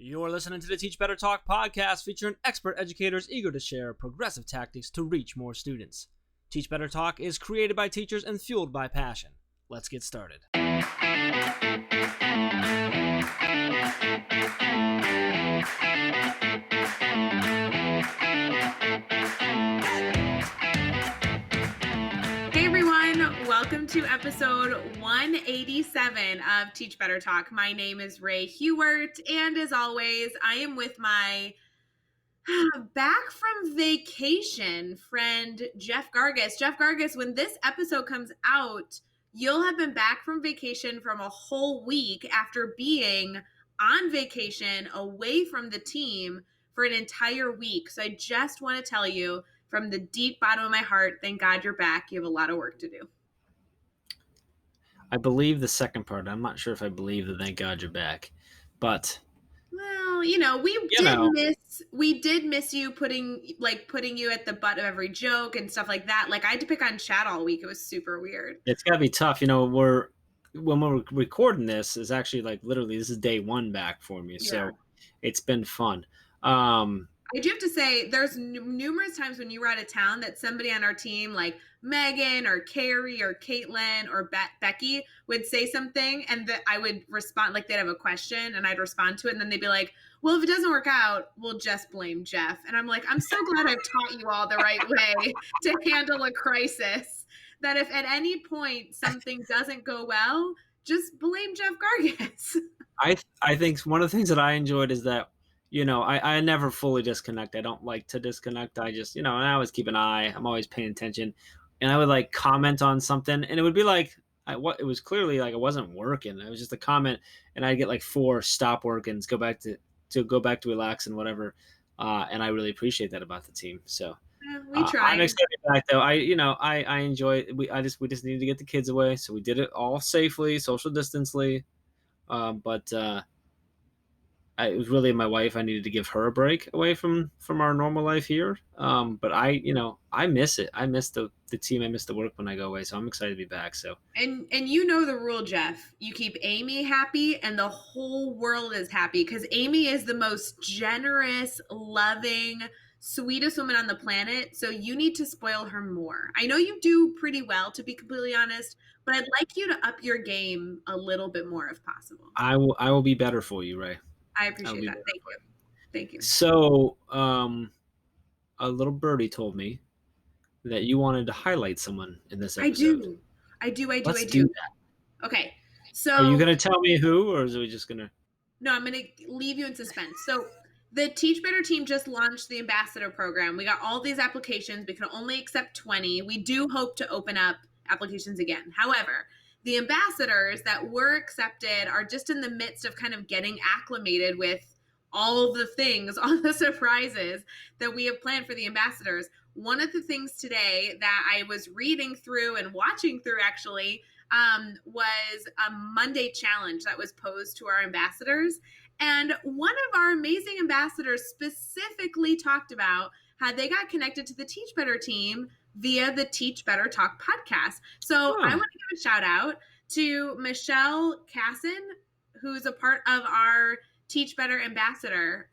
You're listening to the Teach Better Talk podcast featuring expert educators eager to share progressive tactics to reach more students. Teach Better Talk is created by teachers and fueled by passion. Let's get started. Hey everyone, welcome to episode 187 of Teach Better Talk. My name is Ray Hewart, and as always, I am with my back from vacation friend, Jeff Gargis. Jeff Gargis, when this episode comes out, you'll have been back from vacation from a whole week after being on vacation away from the team for an entire week. So I just want to tell you from the deep bottom of my heart, thank God you're back. You have a lot of work to do. I believe the second part. I'm not sure if I believe the thank God you're back, but well, we did miss you putting you at the butt of every joke and stuff like that. Like I had to pick on Chad all week. It was super weird. It's gotta be tough. When we're recording this is actually like literally this is day one back for me. So it's been fun. I do have to say, there's numerous times when you were out of town that somebody on our team, like Megan or Carrie or Caitlin or Becky, would say something and that I would respond, like they'd have a question and I'd respond to it. And then they'd be like, well, if it doesn't work out, we'll just blame Jeff. And I'm like, I'm so glad I've taught you all the right way to handle a crisis, that if at any point something doesn't go well, just blame Jeff Gargis. I think one of the things that I enjoyed is that I never fully disconnect. I don't like to disconnect. I just, and I always keep an eye. I'm always paying attention. And I would like comment on something and it would be like, it was clearly like it wasn't working. It was just a comment and I'd get like 4 stop workings, go back to relax and whatever. And I really appreciate that about the team. So we tried. I'm excited back though. I enjoy it. We just needed to get the kids away. So we did it all safely, social distancely. It was really my wife. I needed to give her a break away from our normal life here. But I miss it. I miss the team. I miss the work when I go away. So I'm excited to be back. So and you know the rule, Jeff. You keep Amy happy, and the whole world is happy because Amy is the most generous, loving, sweetest woman on the planet. So you need to spoil her more. I know you do pretty well, to be completely honest, but I'd like you to up your game a little bit more if possible. I will be better for you, Ray. I appreciate that. Thank you. So, a little birdie told me that you wanted to highlight someone in this episode. I do. Let's do that. Okay. So are you going to tell me who, or is we just going to? No, I'm going to leave you in suspense. So the Teach Better team just launched the ambassador program. We got all these applications. We can only accept 20. We do hope to open up applications again. However, the ambassadors that were accepted are just in the midst of kind of getting acclimated with all the things, all the surprises that we have planned for the ambassadors. One of the things today that I was reading through and watching through actually was a Monday challenge that was posed to our ambassadors. And one of our amazing ambassadors specifically talked about how they got connected to the Teach Better team via the Teach Better Talk podcast. So I want to give a shout out to Michelle Casson, who's a part of our Teach Better Ambassador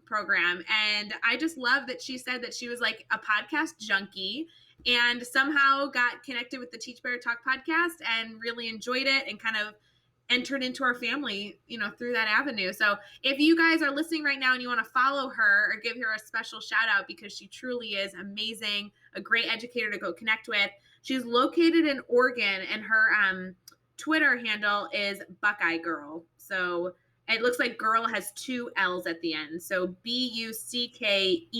program. And I just love that she said that she was like a podcast junkie and somehow got connected with the Teach Better Talk podcast and really enjoyed it and kind of entered into our family, through that avenue. So if you guys are listening right now and you want to follow her or give her a special shout out because she truly is amazing, a great educator to go connect with. She's located in Oregon and her Twitter handle is Buckeye Girl. So it looks like girl has 2 L's at the end. So BUCKEYEGIRLL.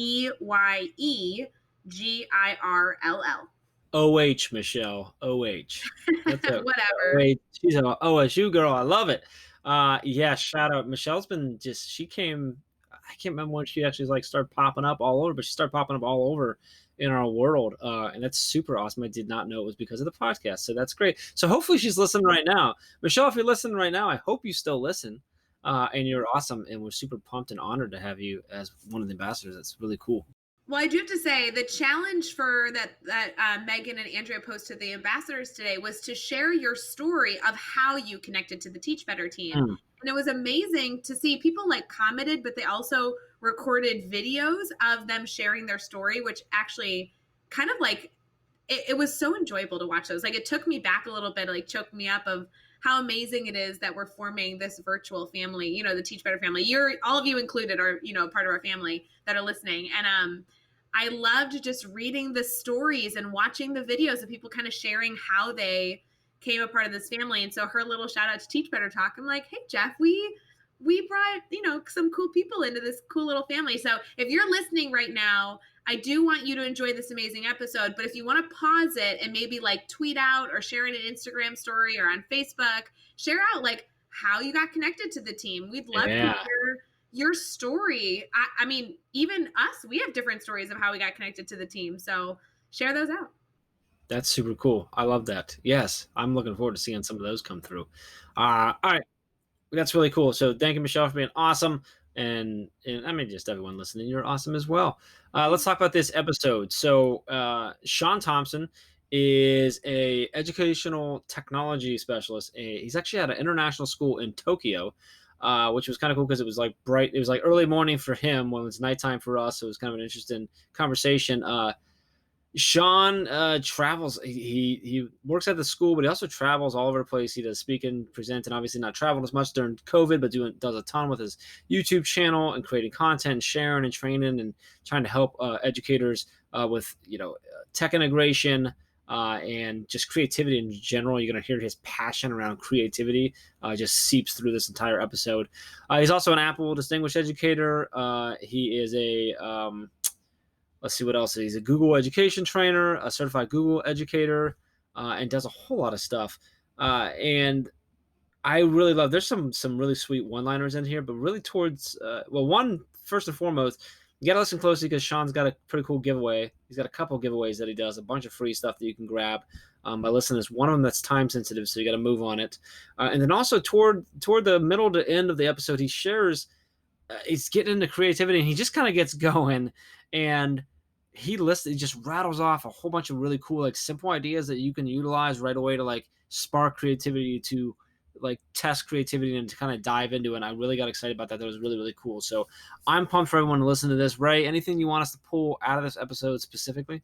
OH, Michelle. OH. Whatever. OH. She's an OSU girl. I love it. Yeah, shout out. Michelle's been she came, I can't remember when she actually started popping up all over, but she started popping up all over in our world. And that's super awesome. I did not know it was because of the podcast. So that's great. So hopefully she's listening right now. Michelle, if you're listening right now, I hope you still listen. And you're awesome. And we're super pumped and honored to have you as one of the ambassadors. That's really cool. Well, I do have to say the challenge for that Megan and Andrea posted the ambassadors today was to share your story of how you connected to the Teach Better team. And it was amazing to see people like commented, but they also recorded videos of them sharing their story, which actually kind of like it was so enjoyable to watch those. Like it took me back a little bit, like choked me up of how amazing it is that we're forming this virtual family, you know, the Teach Better family. You're all of you included are, you know, part of our family that are listening. And I loved just reading the stories and watching the videos of people kind of sharing how they came a part of this family. And so her little shout out to Teach Better Talk. I'm like, hey Jeff, we brought, you know, some cool people into this cool little family. So if you're listening right now, I do want you to enjoy this amazing episode, but if you want to pause it and maybe like tweet out or share in an Instagram story or on Facebook, share out like how you got connected to the team. We'd love to Yeah. hear your story. I mean, even us, we have different stories of how we got connected to the team. So share those out. That's super cool. I love that. Yes, I'm looking forward to seeing some of those come through. All right, that's really cool. So thank you, Michelle, for being awesome, and I mean just everyone listening, you're awesome as well. Let's talk about this episode. So Sean Thompson is a educational technology specialist. He's actually at an international school in Tokyo. Which was kind of cool because it was like bright. It was like early morning for him when it's nighttime for us. So it was kind of an interesting conversation. Sean travels. He works at the school, but he also travels all over the place. He does speak and present, and obviously not traveled as much during COVID, but does a ton with his YouTube channel and creating content, sharing and training, and trying to help educators with tech integration and just creativity in general. You're going to hear his passion around creativity just seeps through this entire episode. He's also an Apple Distinguished Educator. He is a let's see what else. He's a Google education trainer, a certified Google educator, and does a whole lot of stuff. And I really love. There's some really sweet one-liners in here, but really towards one first and foremost, you got to listen closely because Sean's got a pretty cool giveaway. He's got a couple giveaways that he does, a bunch of free stuff that you can grab by listening. There's one of them that's time sensitive, so you got to move on it. And then also toward the middle to end of the episode, he shares. He's getting into creativity, and he just kind of gets going, and he just rattles off a whole bunch of really cool, like simple ideas that you can utilize right away to like spark creativity, to like test creativity and to kind of dive into it. And I really got excited about that. That was really, really cool. So I'm pumped for everyone to listen to this. Ray, anything you want us to pull out of this episode specifically?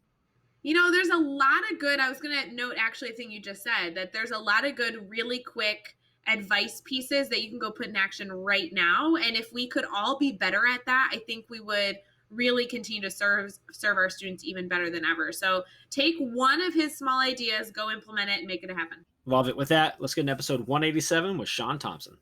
You know, there's a lot of good, I was going to note actually a thing you just said, that there's a lot of good, really quick advice pieces that you can go put in action right now. And if we could all be better at that, I think we would really continue to serve our students even better than ever. So take one of his small ideas, go implement it, and make it happen. Love it. With that, let's get in episode 187 with Sean Thompson.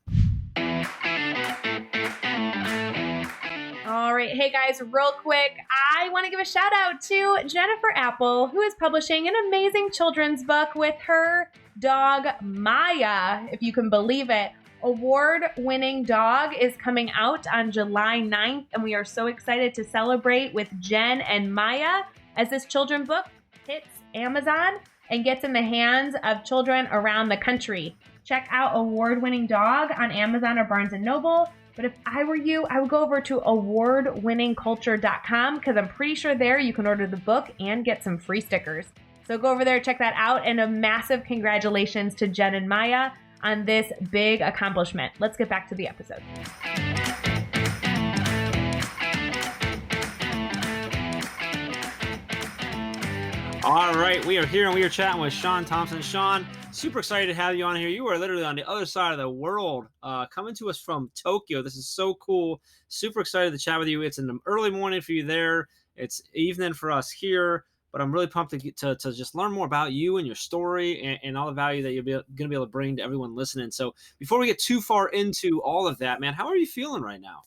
All right. Hey guys, real quick, I want to give a shout out to Jennifer Apple, who is publishing an amazing children's book with her dog, Maya, if you can believe it. Award-winning dog is coming out on July 9th, and we are so excited to celebrate with Jen and Maya as this children's book hits Amazon and gets in the hands of children around the country. Check out Award-Winning Dog on Amazon or Barnes & Noble. But if I were you, I would go over to awardwinningculture.com because I'm pretty sure there you can order the book and get some free stickers. So go over there, check that out, and a massive congratulations to Jen and Maya on this big accomplishment. Let's get back to the episode. All right, we are here and we are chatting with Sean Thompson. Sean, super excited to have you on here. You are literally on the other side of the world, coming to us from Tokyo. This is so cool. Super excited to chat with you. It's in the early morning for you there. It's evening for us here. But I'm really pumped to just learn more about you and your story and all the value that you're going to be able to bring to everyone listening. So before we get too far into all of that, man, how are you feeling right now?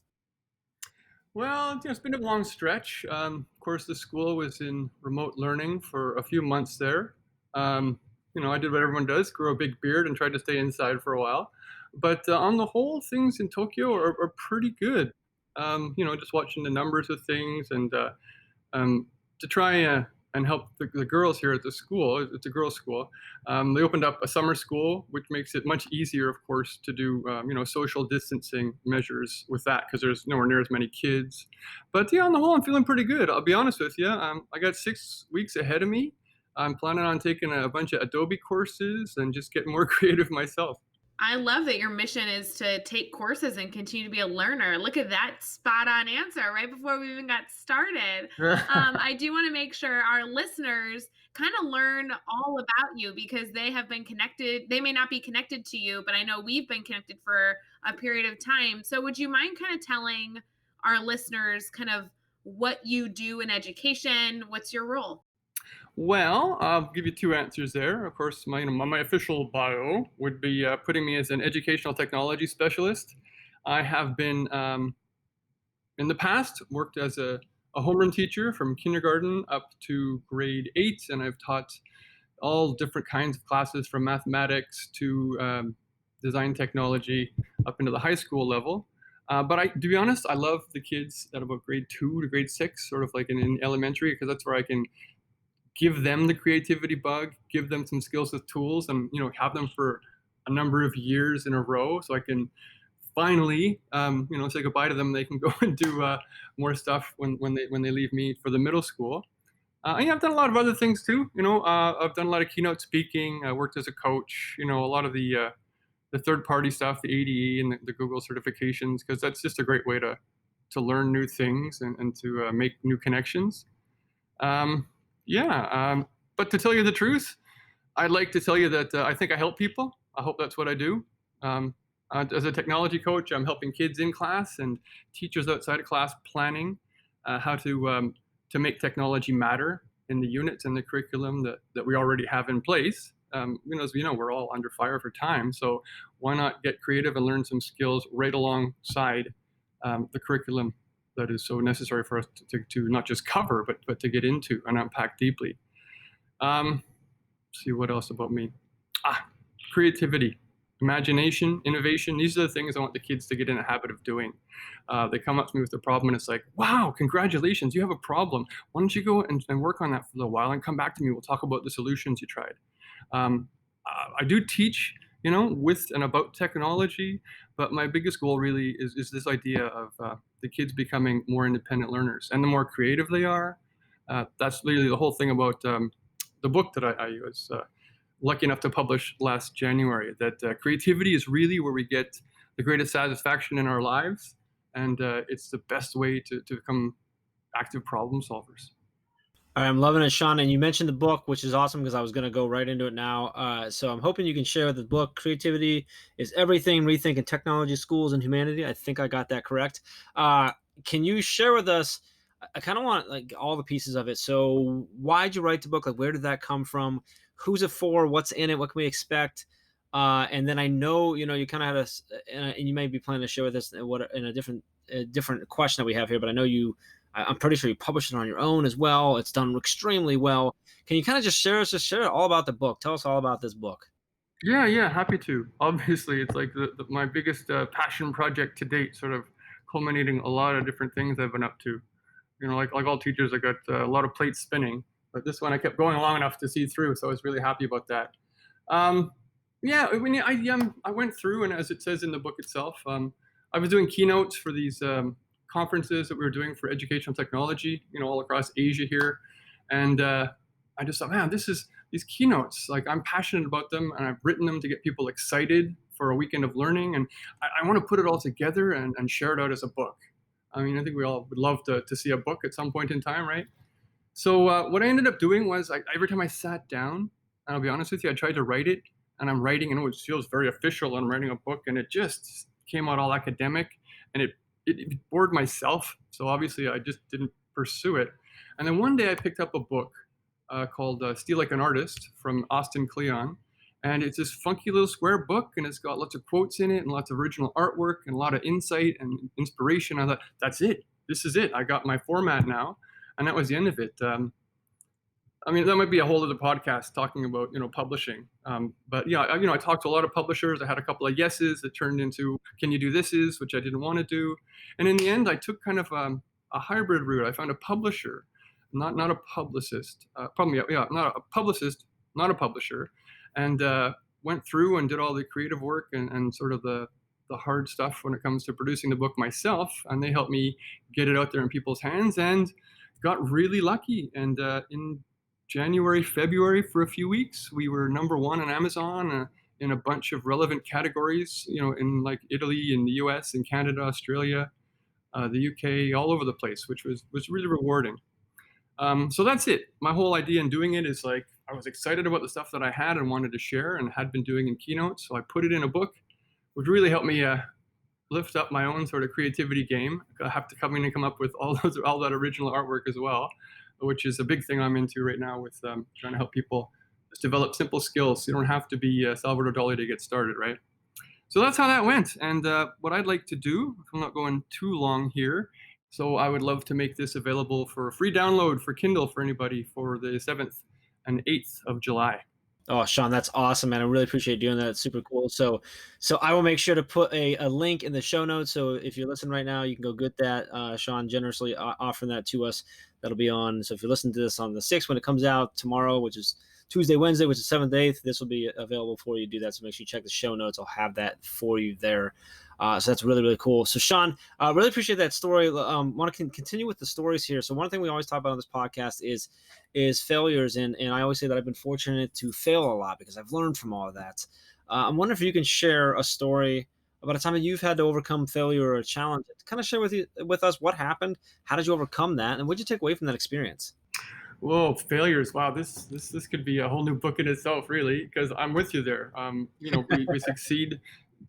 Well, it's been a long stretch. Of course, the school was in remote learning for a few months there. I did what everyone does, grew a big beard and tried to stay inside for a while. But on the whole, things in Tokyo are pretty good. Just watching the numbers of things and to try and help the girls here at the school. It's a girls' school. They opened up a summer school, which makes it much easier, of course, to do social distancing measures with that because there's nowhere near as many kids. But on the whole, I'm feeling pretty good. I'll be honest with you. I got 6 weeks ahead of me. I'm planning on taking a bunch of Adobe courses and just getting more creative myself. I love that your mission is to take courses and continue to be a learner. Look at that spot on answer right before we even got started. I do want to make sure our listeners kind of learn all about you because they have been connected. They may not be connected to you, but I know we've been connected for a period of time. So, would you mind kind of telling our listeners kind of what you do in education? What's your role? Well, I'll give you two answers there. Of course, my official bio would be putting me as an educational technology specialist. I have been, in the past, worked as a homeroom teacher from kindergarten up to grade 8, and I've taught all different kinds of classes from mathematics to design technology up into the high school level. But to be honest, I love the kids at about grade 2 to grade 6, sort of like in elementary, because that's where I can give them the creativity bug, give them some skills with tools, and have them for a number of years in a row, so I can finally say goodbye to them. They can go and do more stuff when they leave me for the middle school. And yeah, I've done a lot of other things too. I've done a lot of keynote speaking. I worked as a coach. A lot of the third party stuff, the ADE and the Google certifications, because that's just a great way to learn new things and to make new connections. Um, yeah, but to tell you the truth, I'd like to tell you that I think I help people. I hope that's what I do. As a technology coach, I'm helping kids in class and teachers outside of class planning how to make technology matter in the units and the curriculum that we already have in place. As we know, we're all under fire for time, so why not get creative and learn some skills right alongside the curriculum that is so necessary for us to not just cover, but to get into and unpack deeply. See what else about me. Creativity, imagination, innovation. These are the things I want the kids to get in a habit of doing. They come up to me with a problem and it's like, wow, congratulations, you have a problem. Why don't you go and work on that for a little while and come back to me. We'll talk about the solutions you tried. I do teach, with and about technology, but my biggest goal really is this idea of the kids becoming more independent learners. And the more creative they are, that's really the whole thing about the book that I was lucky enough to publish last January, that creativity is really where we get the greatest satisfaction in our lives. And it's the best way to become active problem solvers. All right, I'm loving it, Sean. And you mentioned the book, which is awesome because I was going to go right into it now. So I'm hoping you can share the book. Creativity is Everything: Rethinking Technology, Schools, and Humanity. I think I got that correct. Can you share with us? I kind of want like all the pieces of it. So why'd you write the book? Like, where did that come from? Who's it for? What's in it? What can we expect? And then I know you kind of had and you may be planning to share with us in a different question that we have here. But I know I'm pretty sure you published it on your own as well. It's done extremely well. Can you kind of just share all about the book? Tell us all about this book. Yeah, happy to. Obviously, it's like my biggest passion project to date, sort of culminating a lot of different things I've been up to. Like all teachers, I got a lot of plates spinning, but this one I kept going long enough to see through, so I was really happy about that. Yeah, I went through, and as it says in the book itself, I was doing keynotes for these conferences that we were doing for educational technology, all across Asia here, and I just thought, man, these keynotes, like I'm passionate about them, and I've written them to get people excited for a weekend of learning, and I want to put it all together and share it out as a book. I mean, I think we all would love to see a book at some point in time, right? So what I ended up doing was every time I sat down, and I'll be honest with you, I tried to write it, and I'm writing, and it feels very official. I'm writing a book, and it just came out all academic, and it bored myself. So obviously, I just didn't pursue it. And then one day, I picked up a book called Steal Like an Artist from Austin Kleon. And it's this funky little square book, and it's got lots of quotes in it and lots of original artwork and a lot of insight and inspiration. I thought, that's it. This is it. I got my format now. And that was the end of it. I mean, that might be a whole other podcast talking about, publishing. But yeah, I talked to a lot of publishers. I had a couple of yeses that turned into, can you do thises, which I didn't want to do. And in the end, I took kind of a hybrid route. I found a publisher, not a publicist. Not a publicist, not a publisher. And went through and did all the creative work and sort of the hard stuff when it comes to producing the book myself. And they helped me get it out there in people's hands and got really lucky. And in January, February, for a few weeks, we were #1 on Amazon in a bunch of relevant categories, in like Italy and the US and Canada, Australia, the UK, all over the place, which was really rewarding. So that's it. My whole idea in doing it is like I was excited about the stuff that I had and wanted to share and had been doing in Keynote. So I put it in a book, which really helped me lift up my own sort of creativity game. I have to come in and come up with all that original artwork as well, which is a big thing I'm into right now with trying to help people just develop simple skills. You don't have to be Salvador Dali to get started, right? So that's how that went. And what I'd like to do, if I'm not going too long here, so I would love to make this available for a free download for Kindle for anybody for the 7th and 8th of July. Oh, Sean, that's awesome, man. I really appreciate doing that. It's super cool. So I will make sure to put a link in the show notes. So if you're listening right now, you can go get that. Sean generously offering that to us. That'll be on. So if you listen to this on the 6th when it comes out tomorrow, which is Tuesday, Wednesday, which is 7th, 8th, this will be available for you to do that. So make sure you check the show notes. I'll have that for you there. So that's really, really cool. So Sean, really appreciate that story. Want to continue with the stories here. So one thing we always talk about on this podcast is failures. And I always say that I've been fortunate to fail a lot because I've learned from all of that. I'm wondering if you can share a story about a time that you've had to overcome failure or a challenge. Kind of share with us what happened. How did you overcome that? And what did you take away from that experience? Whoa, failures! Wow, this could be a whole new book in itself, really. Because I'm with you there. We succeed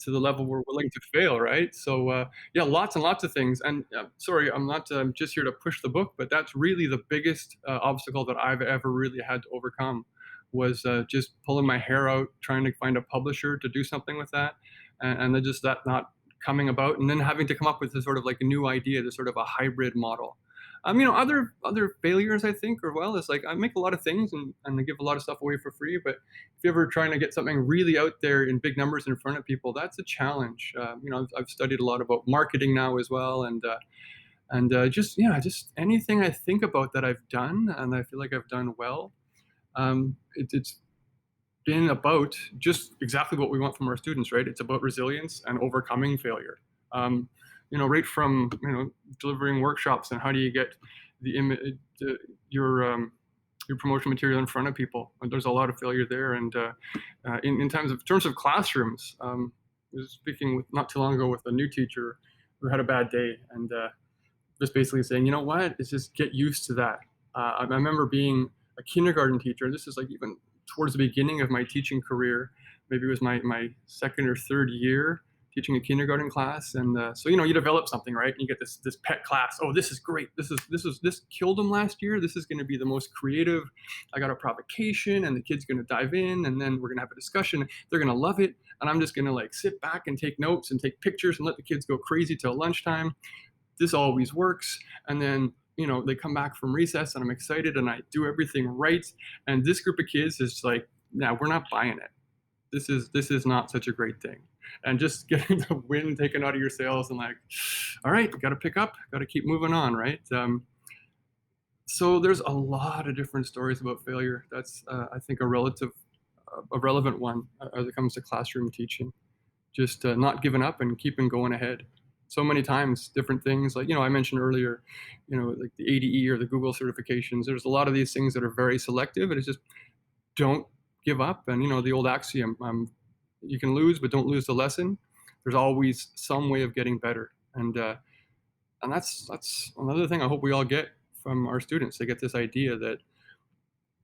to the level we're willing to fail, right? So yeah, lots and lots of things. And sorry, I'm not just here to push the book, but that's really the biggest obstacle that I've ever really had to overcome was just pulling my hair out, trying to find a publisher to do something with that, and then just that not coming about, and then having to come up with this sort of like a new idea, this sort of a hybrid model. Other failures I think are well is like I make a lot of things and I give a lot of stuff away for free, but if you're ever trying to get something really out there in big numbers in front of people, that's a challenge. I've studied a lot about marketing now as well, and just anything I think about that I've done and I feel like I've done well. It's been about just exactly what we want from our students, right? It's about resilience and overcoming failure. Right from delivering workshops and how do you get your promotion material in front of people. And there's a lot of failure there. And in terms of classrooms, I was speaking not too long ago with a new teacher who had a bad day, and just basically saying, you know what, it's just get used to that. I remember being a kindergarten teacher. This is like even towards the beginning of my teaching career. Maybe it was my second or third year teaching a kindergarten class, and so you develop something, right? And you get this pet class. Oh, this is great. This killed them last year. This is going to be the most creative. I got a provocation, and the kid's going to dive in, and then we're going to have a discussion. They're going to love it, and I'm just going to like sit back and take notes and take pictures and let the kids go crazy till lunchtime. This always works, and then they come back from recess, and I'm excited, and I do everything right, and this group of kids is like, "Nah, we're not buying it. This is not such a great thing." And just getting the wind taken out of your sails and like, all right, got to pick up, got to keep moving on, right? So there's a lot of different stories about failure. That's I think a relevant one as it comes to classroom teaching. Just not giving up and keeping going ahead. So many times, different things like I mentioned earlier, like the ADE or the Google certifications. There's a lot of these things that are very selective, and it's just don't give up. And the old axiom, you can lose, but don't lose the lesson. There's always some way of getting better, and that's another thing I hope we all get from our students. They get this idea that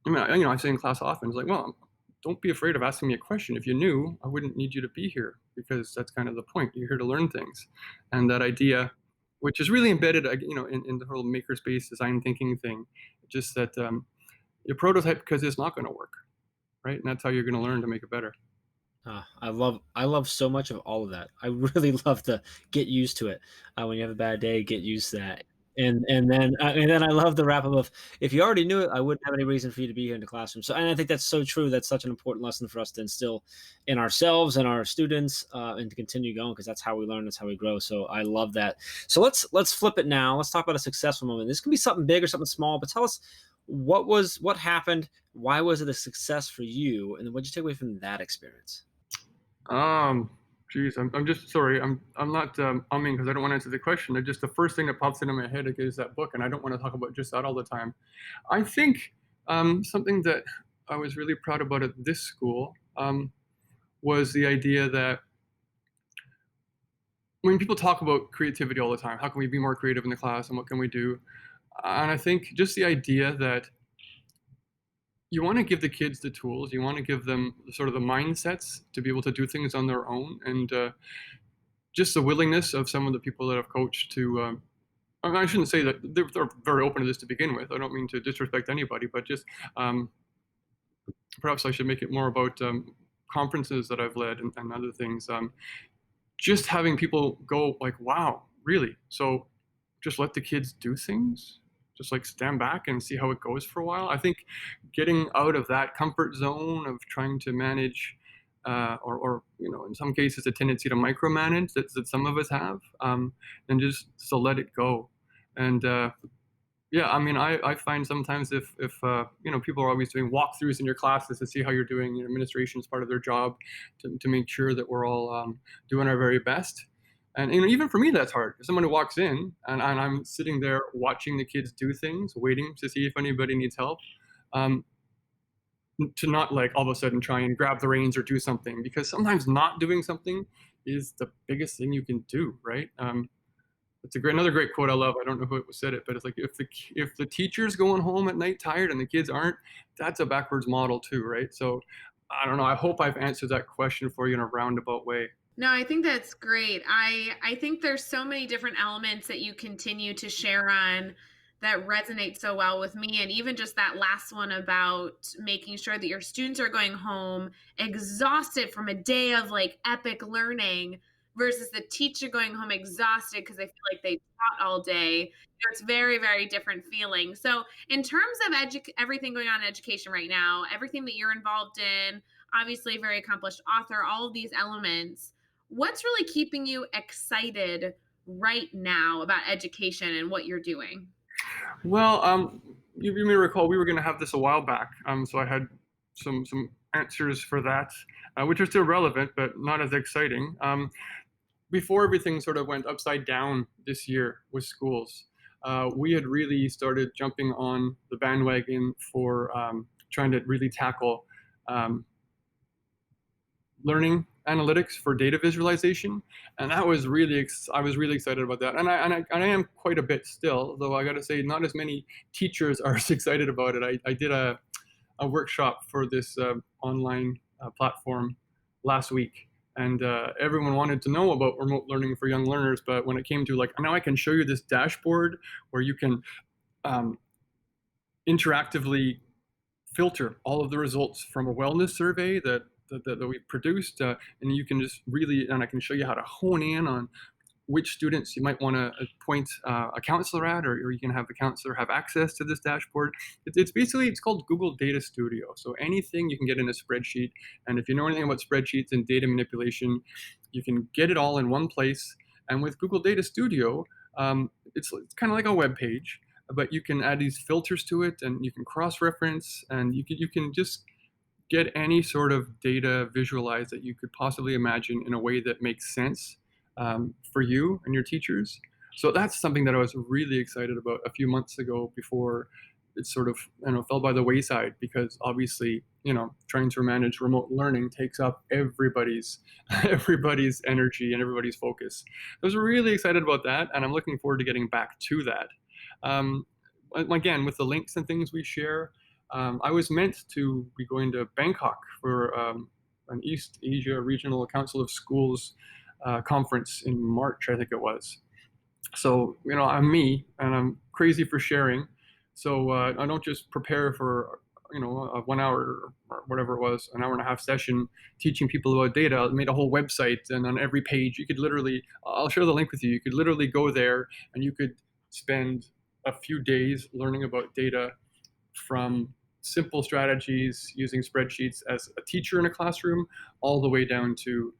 I say in class often, it's like, well, don't be afraid of asking me a question. If you knew, I wouldn't need you to be here, because that's kind of the point. You're here to learn things, and that idea, which is really embedded, in the whole makerspace design thinking thing, just that you prototype because it's not going to work, right? And that's how you're going to learn to make it better. I love so much of all of that. I really love to get used to it. When you have a bad day, get used to that. And then I love the wrap up of, if you already knew it, I wouldn't have any reason for you to be here in the classroom. So, and I think that's so true. That's such an important lesson for us to instill in ourselves and our students, and to continue going, because that's how we learn, that's how we grow. So I love that. So let's flip it now. Let's talk about a successful moment. This can be something big or something small, but tell us what happened, why was it a success for you, and then what did you take away from that experience? Geez, I'm just sorry. I'm not umming because I don't want to answer the question. It's just the first thing that pops into my head is that book, and I don't want to talk about just that all the time. I think something that I was really proud about at this school was the idea that when people talk about creativity all the time, how can we be more creative in the class and what can we do? And I think just the idea that you want to give the kids the tools, you want to give them sort of the mindsets to be able to do things on their own, and just the willingness of some of the people that I've coached to. I mean, I shouldn't say that they're very open to this to begin with. I don't mean to disrespect anybody, but just um, perhaps I should make it more about conferences that I've led and other things. Just having people go like, "Wow, really?" So just let the kids do things. Just like stand back and see how it goes for a while. I think getting out of that comfort zone of trying to manage, or in some cases, a tendency to micromanage that some of us have, and just to let it go. And yeah, I mean, I find sometimes if people are always doing walkthroughs in your classes to see how you're doing, administration is part of their job to make sure that we're all doing our very best. And even for me, that's hard. If someone who walks in and I'm sitting there watching the kids do things, waiting to see if anybody needs help, um, to not like all of a sudden try and grab the reins or do something, because sometimes not doing something is the biggest thing you can do, right? It's another great quote I love. I don't know who said it, but it's like if the teacher's going home at night tired and the kids aren't, that's a backwards model too, right? So I don't know. I hope I've answered that question for you in a roundabout way. No, I think that's great. I think there's so many different elements that you continue to share on that resonate so well with me. And even just that last one about making sure that your students are going home exhausted from a day of like epic learning versus the teacher going home exhausted because they feel like they taught all day. It's very, very different feeling. So in terms of everything going on in education right now, everything that you're involved in, obviously a very accomplished author, all of these elements, what's really keeping you excited right now about education and what you're doing? Well, you may recall we were going to have this a while back, so I had some answers for that, which are still relevant but not as exciting. Before everything sort of went upside down this year with schools, we had really started jumping on the bandwagon for trying to really tackle learning analytics for data visualization, and that was really I was really excited about that, and I am quite a bit still, though I got to say not as many teachers are as excited about it. I did a workshop for this online platform last week, and everyone wanted to know about remote learning for young learners, but when it came to like, now I can show you this dashboard where you can interactively filter all of the results from a wellness survey that we produced, and you can just really, and I can show you how to hone in on which students you might want to appoint a counselor at, or you can have the counselor have access to this dashboard. It's basically, it's called Google Data Studio. So anything you can get in a spreadsheet, and if you know anything about spreadsheets and data manipulation, you can get it all in one place. And with Google Data Studio, it's kind of like a web page, but you can add these filters to it, and you can cross-reference, and you can just get any sort of data visualized that you could possibly imagine in a way that makes sense for you and your teachers. So that's something that I was really excited about a few months ago before it sort of fell by the wayside, because obviously trying to manage remote learning takes up everybody's energy and everybody's focus. I was really excited about that, and I'm looking forward to getting back to that. Again, with the links and things we share, I was meant to be going to Bangkok for an East Asia Regional Council of Schools conference in March, I think it was. So, I'm me, and I'm crazy for sharing. So I don't just prepare for, a 1 hour or whatever it was, an hour and a half session teaching people about data. I made a whole website, and on every page you could literally, I'll share the link with you. You could literally go there and you could spend a few days learning about data, from simple strategies using spreadsheets as a teacher in a classroom, all the way down to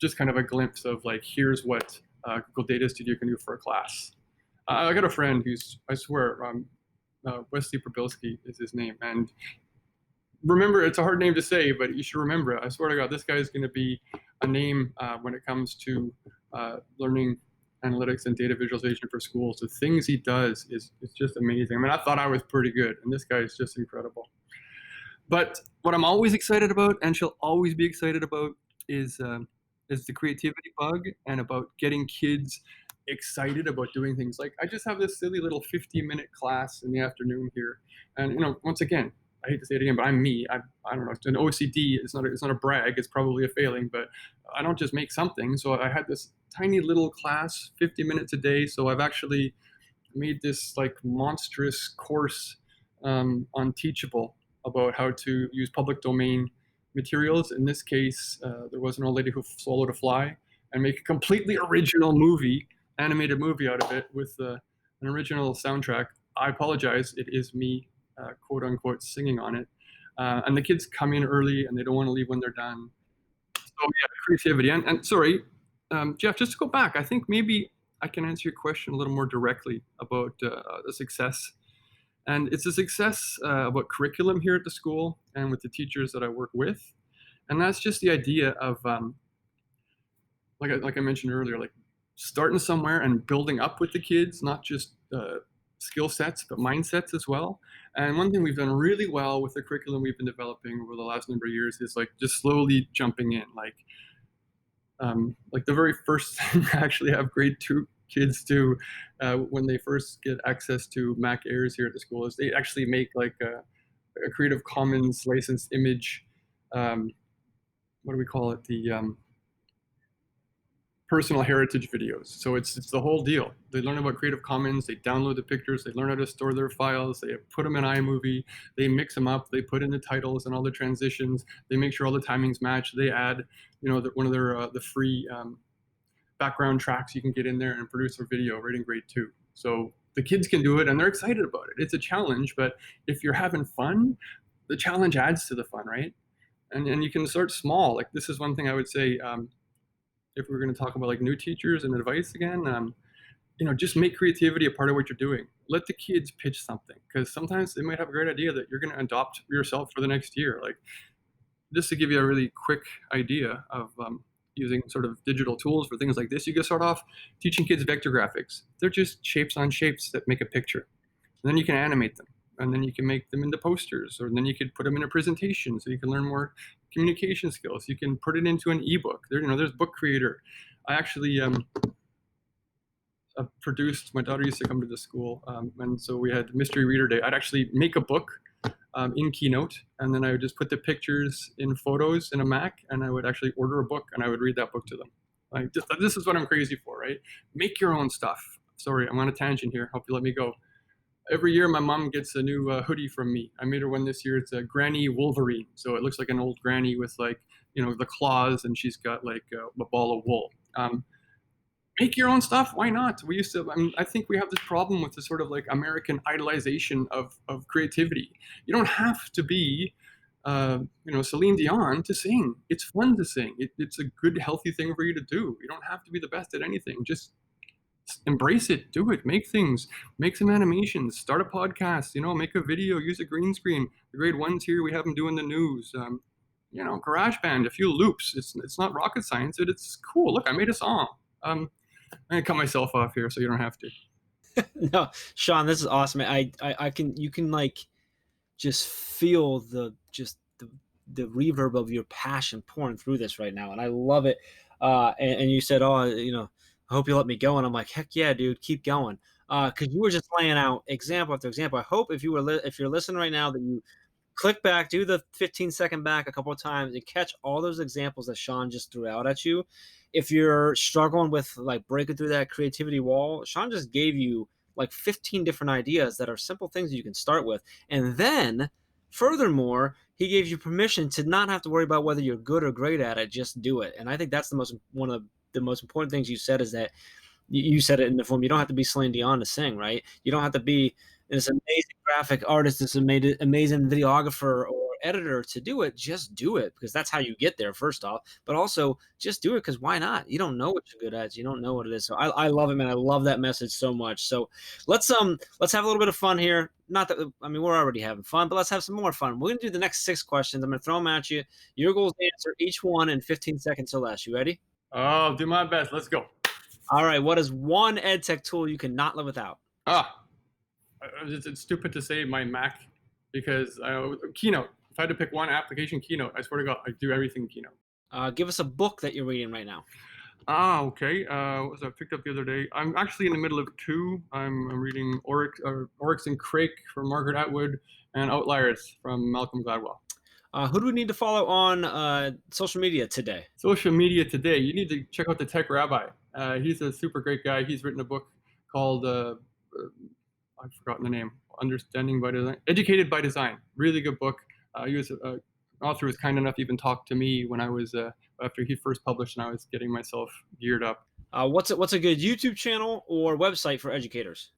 just kind of a glimpse of like, here's what Google Data Studio can do for a class. I got a friend who's, I swear, Wesley Probilski is his name. And remember, it's a hard name to say, but you should remember it. I swear to God, this guy is going to be a name when it comes to learning analytics and data visualization for schools. The things he does is just amazing. I mean, I thought I was pretty good, and this guy is just incredible. But what I'm always excited about, and she'll always be excited about, is the creativity bug and about getting kids excited about doing things. Like I just have this silly little 50-minute class in the afternoon here, and once again, I hate to say it again, but I'm me. I don't know. An OCD. It's not a brag. It's probably a failing, but I don't just make something. So I had this tiny little class, 50 minutes a day. So I've actually made this like monstrous course on Teachable about how to use public domain materials. In this case, there was an old lady who swallowed a fly, and make a completely original movie, animated movie out of it with an original soundtrack. I apologize. It is me, quote unquote, singing on it. And the kids come in early and they don't want to leave when they're done. So yeah, creativity. And sorry, Jeff, just to go back, I think maybe I can answer your question a little more directly about the success. And it's a success about curriculum here at the school and with the teachers that I work with. And that's just the idea of, like I mentioned earlier, like starting somewhere and building up with the kids, not just skill sets, but mindsets as well. And one thing we've done really well with the curriculum we've been developing over the last number of years is like just slowly jumping in. Like the very first thing I actually have grade 2 kids do when they first get access to Mac Airs here at the school is they actually make like a Creative Commons licensed image. What do we call it? The personal heritage videos. So it's the whole deal. They learn about Creative Commons, they download the pictures, they learn how to store their files, they put them in iMovie, they mix them up, they put in the titles and all the transitions, they make sure all the timings match, they add, one of their the free background tracks you can get in there and produce a video right in grade 2. So the kids can do it and they're excited about it. It's a challenge, but if you're having fun, the challenge adds to the fun, right? And you can start small. Like this is one thing I would say, if we're going to talk about like new teachers and advice again, just make creativity a part of what you're doing. Let the kids pitch something, because sometimes they might have a great idea that you're going to adopt yourself for the next year. Like just to give you a really quick idea of using sort of digital tools for things like this, you can start off teaching kids vector graphics. They're just shapes on shapes that make a picture. And then you can animate them. And then you can make them into posters, or then you could put them in a presentation so you can learn more communication skills. You can put it into an ebook. There's Book Creator. I actually produced, my daughter used to come to the school, and so we had Mystery Reader Day. I'd actually make a book in Keynote, and then I would just put the pictures in photos in a Mac, and I would actually order a book, and I would read that book to them. Like, this is what I'm crazy for, right? Make your own stuff. Sorry, I'm on a tangent here. Hope you let me go. Every year, my mom gets a new hoodie from me. I made her one this year. It's a Granny Wolverine. So it looks like an old granny with like, the claws, and she's got like a ball of wool. Make your own stuff. Why not? We used to, I think we have this problem with the sort of like American idolization of creativity. You don't have to be, Celine Dion to sing. It's fun to sing. It's a good, healthy thing for you to do. You don't have to be the best at anything. Just embrace it, do it, make things, make some animations, start a podcast, make a video, use a green screen. The grade 1s here, we have them doing the news. GarageBand, a few loops. It's not rocket science, but it's cool. Look, I made a song. I'm gonna cut myself off here so you don't have to. No, Sean, this is awesome. You can like just feel the reverb of your passion pouring through this right now, and I love it. And you said, I hope you let me go. And I'm like, heck yeah, dude, keep going. Because you were just laying out example after example. I hope if you're listening right now that you click back, do the 15-second back a couple of times and catch all those examples that Sean just threw out at you. If you're struggling with like breaking through that creativity wall, Sean just gave you like 15 different ideas that are simple things that you can start with. And then furthermore, he gave you permission to not have to worry about whether you're good or great at it. Just do it. And I think that's one of the most important things you said is that you said it in the form, you don't have to be Celine Dion to sing, right? You don't have to be this amazing graphic artist, this amazing videographer or editor to do it. Just do it, because that's how you get there, first off. But also just do it because why not? You don't know what you're good at. You don't know what it is. So I love it, man. I love that message so much. So let's have a little bit of fun here. Not that, we're already having fun, but let's have some more fun. We're going to do the next 6 questions. I'm going to throw them at you. Your goal is to answer each one in 15 seconds or less. You ready? I'll do my best. Let's go. All right. What is one EdTech tool you cannot live without? It's stupid to say my Mac, because Keynote. If I had to pick one application, Keynote. I swear to God, I do everything in Keynote. Give us a book that you're reading right now. Okay. What was I picked up the other day? I'm actually in the middle of two. I'm reading Oryx and Crake from Margaret Atwood and Outliers from Malcolm Gladwell. Who do we need to follow on social media today? Social media today. You need to check out the Tech Rabbi. He's a super great guy. He's written a book called I've forgotten the name. Understanding by Design, Educated by Design. Really good book. He was author was kind enough to even talk to me when I was after he first published, and I was getting myself geared up. What's a good YouTube channel or website for educators?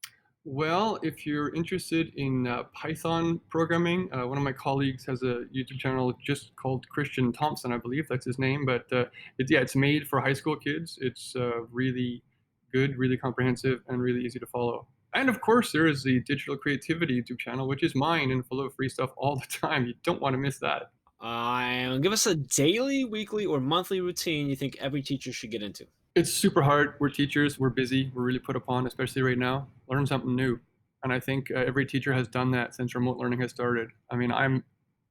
Well, if you're interested in Python programming, one of my colleagues has a YouTube channel just called Christian Thompson, I believe that's his name. But it's made for high school kids. It's really good, really comprehensive, and really easy to follow. And of course, there is the Digital Creativity YouTube channel, which is mine and full of free stuff all the time. You don't want to miss that. Give us a daily, weekly, or monthly routine you think every teacher should get into. It's super hard. We're teachers. We're busy. We're really put upon, especially right now. Learn something new. And I think every teacher has done that since remote learning has started. I mean, I'm,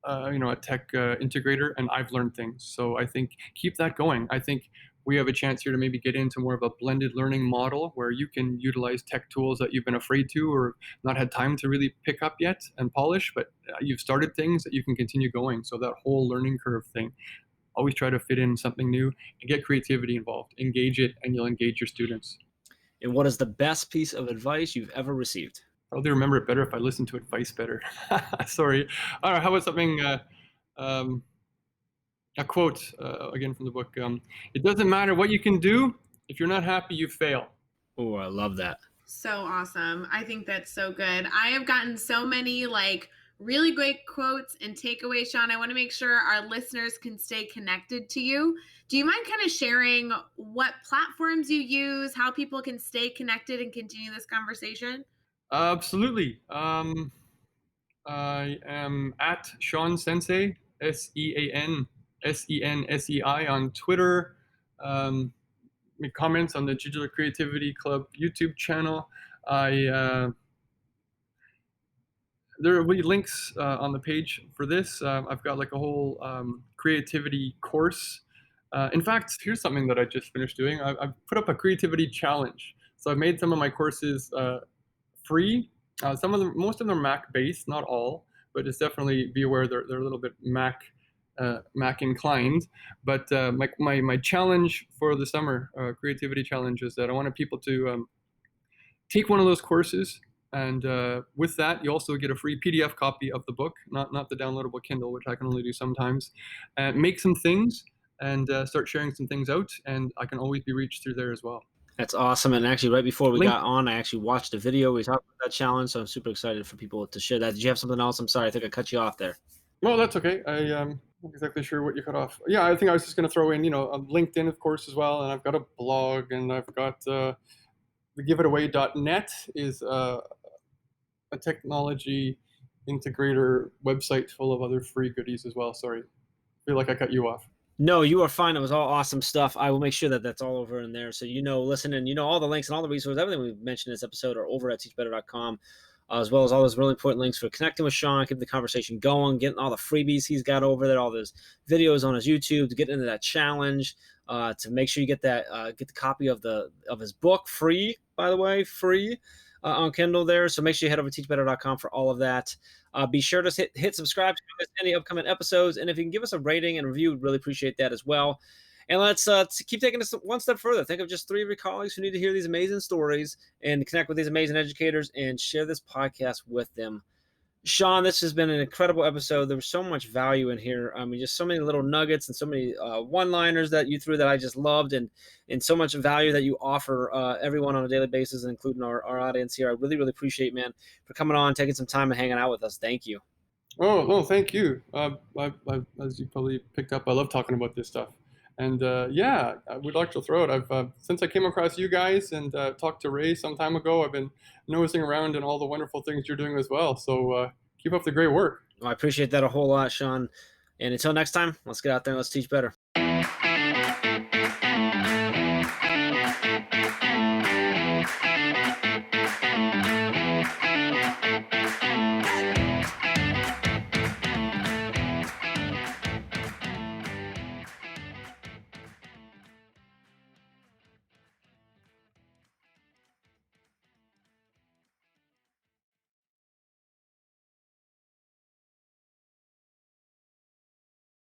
a tech integrator, and I've learned things. So I think keep that going. I think we have a chance here to maybe get into more of a blended learning model where you can utilize tech tools that you've been afraid to or not had time to really pick up yet and polish, but you've started things that you can continue going. So that whole learning curve thing, always try to fit in something new and get creativity involved. Engage it, and you'll engage your students. And what is the best piece of advice you've ever received? Probably remember it better if I listen to advice better. Sorry. All right, how about something, a quote, again from the book. It doesn't matter what you can do. If you're not happy, you fail. Oh, I love that. So awesome. I think that's so good. I have gotten so many really great quotes and takeaways, Sean. I want to make sure our listeners can stay connected to you. Do you mind kind of sharing what platforms you use, how people can stay connected and continue this conversation? Absolutely. I am at Sean Sensei, SEANSENSEI on Twitter. Make comments on the Digital Creativity Club YouTube channel. There will be links on the page for this. I've got like a whole creativity course. In fact, here's something that I just finished doing. I've put up a creativity challenge. So I've made some of my courses free. Most of them are Mac based, not all, but just definitely be aware they're a little bit Mac inclined. But my challenge for the summer creativity challenge is that I wanted people to take one of those courses, and with that you also get a free PDF copy of the book, not the downloadable Kindle, which I can only do sometimes. Make some things and start sharing some things out, and I can always be reached through there as well. That's awesome. And actually, right before we got on, I actually watched a video. We talked about that challenge, so I'm super excited for people to share that. Did you have something else? I'm sorry, I think I cut you off there. Well, that's okay. I'm not exactly sure what you cut off. Yeah, I think I was just going to throw in, LinkedIn, of course, as well. And I've got a blog, and I've got the giveitaway.net is a technology integrator website full of other free goodies as well. Sorry, I feel like I cut you off. No, you are fine. It was all awesome stuff. I will make sure that that's all over in there. So, listen, and all the links and all the resources, everything we've mentioned in this episode are over at teachbetter.com, as well as all those really important links for connecting with Sean, keeping the conversation going, getting all the freebies he's got over there, all those videos on his YouTube, to get into that challenge, to make sure you get get the copy of his book free, by the way, free on Kindle there. So make sure you head over to teachbetter.com for all of that. Be sure to hit subscribe to miss any upcoming episodes. And if you can give us a rating and review, we'd really appreciate that as well. And let's keep taking this one step further. Think of just 3 of your colleagues who need to hear these amazing stories and connect with these amazing educators, and share this podcast with them. Sean, this has been an incredible episode. There was so much value in here. I mean, just so many little nuggets and so many one-liners that you threw that I just loved, and so much value that you offer everyone on a daily basis, including our audience here. I really, really appreciate, man, for coming on, taking some time and hanging out with us. Thank you. Oh, no, thank you. As you probably picked up, I love talking about this stuff. And yeah, I would like to throw it. Since I came across you guys and talked to Ray some time ago, I've been nosing around in all the wonderful things you're doing as well. So keep up the great work. Well, I appreciate that a whole lot, Sean. And until next time, let's get out there and let's teach better.